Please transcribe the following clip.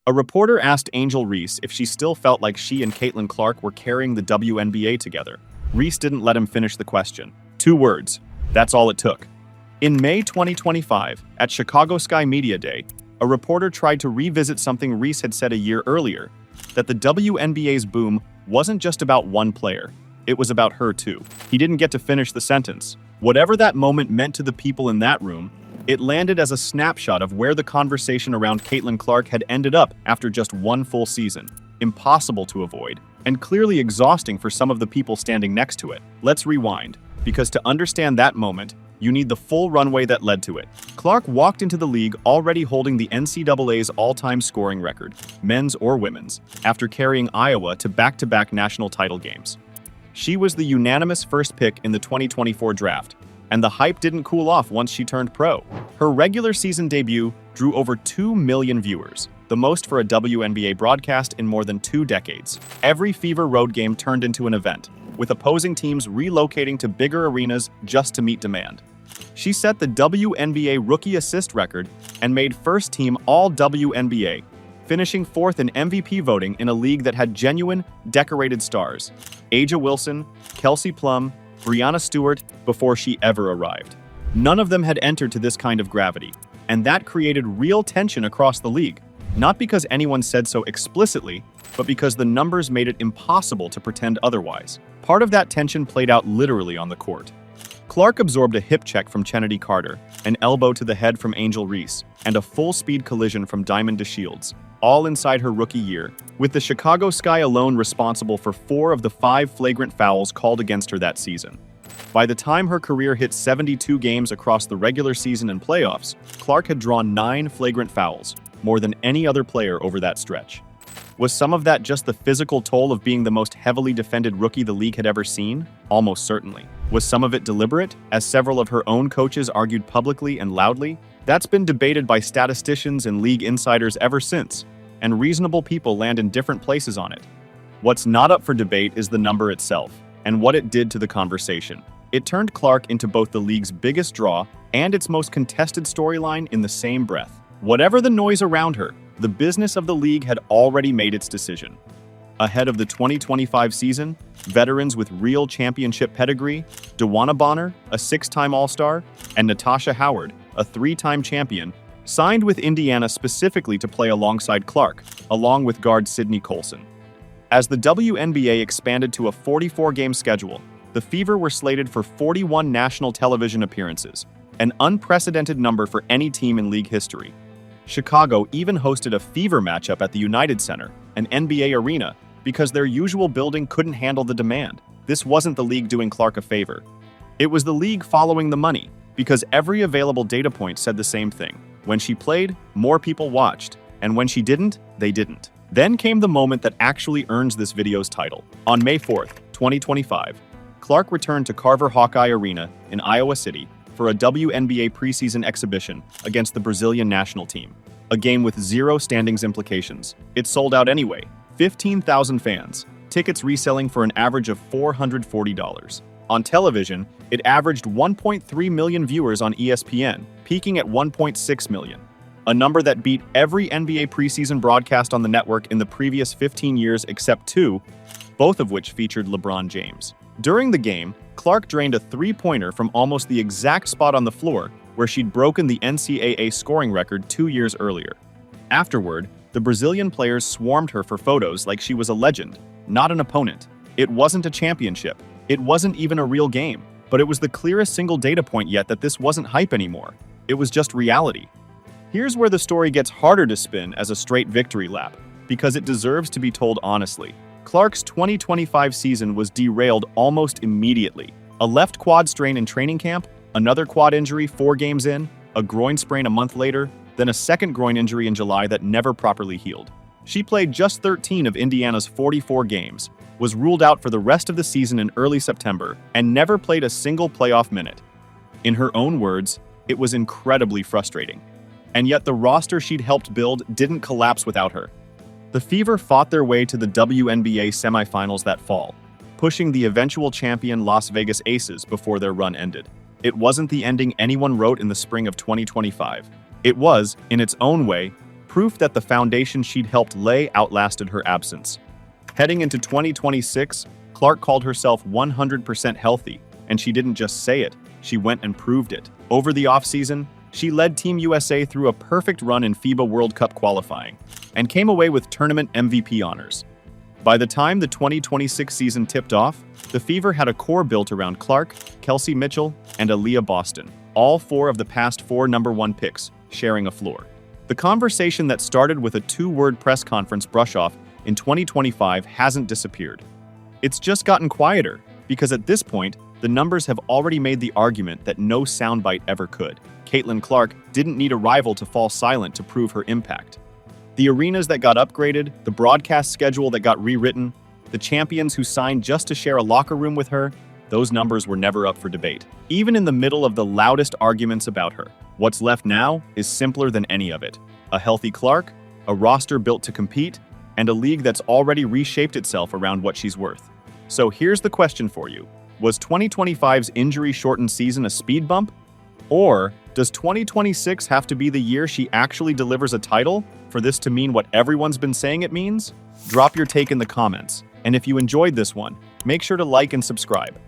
A reporter asked Angel Reese if she still felt like she and Caitlin Clark were carrying the WNBA together. Reese didn't let him finish the question. 2 words. That's all it took. In May 2025, at Chicago Sky Media Day, a reporter tried to revisit something Reese had said a year earlier, that the WNBA's boom wasn't just about one player. It was about her too. He didn't get to finish the sentence. Whatever that moment meant to the people in that room, it landed as a snapshot of where the conversation around Caitlin Clark had ended up after just one full season. Impossible to avoid, and clearly exhausting for some of the people standing next to it. Let's rewind, because to understand that moment, you need the full runway that led to it. Clark walked into the league already holding the NCAA's all-time scoring record, men's or women's, after carrying Iowa to back-to-back national title games. She was the unanimous first pick in the 2024 draft, and the hype didn't cool off once she turned pro. Her regular season debut drew over 2 million viewers, the most for a WNBA broadcast in more than 2 decades. Every Fever road game turned into an event, with opposing teams relocating to bigger arenas just to meet demand. She set the WNBA rookie assist record and made first-team All-WNBA, finishing 4th in MVP voting in a league that had genuine, decorated stars. A'ja Wilson, Kelsey Plum, Breanna Stewart, before she ever arrived. None of them had entered to this kind of gravity, and that created real tension across the league. Not because anyone said so explicitly, but because the numbers made it impossible to pretend otherwise. Part of that tension played out literally on the court. Clark absorbed a hip check from Chennedy Carter, an elbow to the head from Angel Reese, and a full-speed collision from Diamond DeShields, all inside her rookie year, with the Chicago Sky alone responsible for 4 of the 5 flagrant fouls called against her that season. By the time her career hit 72 games across the regular season and playoffs, Clark had drawn 9 flagrant fouls, more than any other player over that stretch. Was some of that just the physical toll of being the most heavily defended rookie the league had ever seen? Almost certainly. Was some of it deliberate, as several of her own coaches argued publicly and loudly? That's been debated by statisticians and league insiders ever since, and reasonable people land in different places on it. What's not up for debate is the number itself, and what it did to the conversation. It turned Clark into both the league's biggest draw and its most contested storyline in the same breath. Whatever the noise around her, the business of the league had already made its decision. Ahead of the 2025 season, veterans with real championship pedigree, DeWanna Bonner, a 6-time All-Star, and Natasha Howard, a 3-time champion, signed with Indiana specifically to play alongside Clark, along with guard Sydney Colson. As the WNBA expanded to a 44-game schedule, the Fever were slated for 41 national television appearances, an unprecedented number for any team in league history. Chicago even hosted a Fever matchup at the United Center, an NBA arena, because their usual building couldn't handle the demand. This wasn't the league doing Clark a favor. It was the league following the money, because every available data point said the same thing. When she played, more people watched, and when she didn't, they didn't. Then came the moment that actually earns this video's title. On May 4th, 2025, Clark returned to Carver Hawkeye Arena in Iowa City for a WNBA preseason exhibition against the Brazilian national team. A game with 0 standings implications. It sold out anyway. 15,000 fans. Tickets reselling for an average of $440. On television, it averaged 1.3 million viewers on ESPN, peaking at 1.6 million. A number that beat every NBA preseason broadcast on the network in the previous 15 years except 2, both of which featured LeBron James. During the game, Clark drained a 3-pointer from almost the exact spot on the floor where she'd broken the NCAA scoring record 2 years earlier. Afterward, the Brazilian players swarmed her for photos like she was a legend, not an opponent. It wasn't a championship. It wasn't even a real game, but it was the clearest single data point yet that this wasn't hype anymore. It was just reality. Here's where the story gets harder to spin as a straight victory lap, because it deserves to be told honestly. Clark's 2025 season was derailed almost immediately. A left quad strain in training camp, another quad injury 4 games in, a groin sprain a month later, then a second groin injury in July that never properly healed. She played just 13 of Indiana's 44 games, was ruled out for the rest of the season in early September, and never played a single playoff minute. In her own words, it was incredibly frustrating. And yet the roster she'd helped build didn't collapse without her. The Fever fought their way to the WNBA semifinals that fall, pushing the eventual champion Las Vegas Aces before their run ended. It wasn't the ending anyone wrote in the spring of 2025. It was, in its own way, proof that the foundation she'd helped lay outlasted her absence. Heading into 2026, Clark called herself 100% healthy, and she didn't just say it, she went and proved it. Over the offseason, she led Team USA through a perfect run in FIBA World Cup qualifying and came away with tournament MVP honors. By the time the 2026 season tipped off, the Fever had a core built around Clark, Kelsey Mitchell, and Aaliyah Boston, all four of the past four #1 picks, sharing a floor. The conversation that started with a two-word press conference brush-off in 2025 hasn't disappeared. It's just gotten quieter, because at this point, the numbers have already made the argument that no soundbite ever could. Caitlin Clark didn't need a rival to fall silent to prove her impact. The arenas that got upgraded, the broadcast schedule that got rewritten, the champions who signed just to share a locker room with her, those numbers were never up for debate. Even in the middle of the loudest arguments about her, what's left now is simpler than any of it. A healthy Clark, a roster built to compete, and a league that's already reshaped itself around what she's worth. So here's the question for you. Was 2025's injury-shortened season a speed bump? Or does 2026 have to be the year she actually delivers a title for this to mean what everyone's been saying it means? Drop your take in the comments. And if you enjoyed this one, make sure to like and subscribe.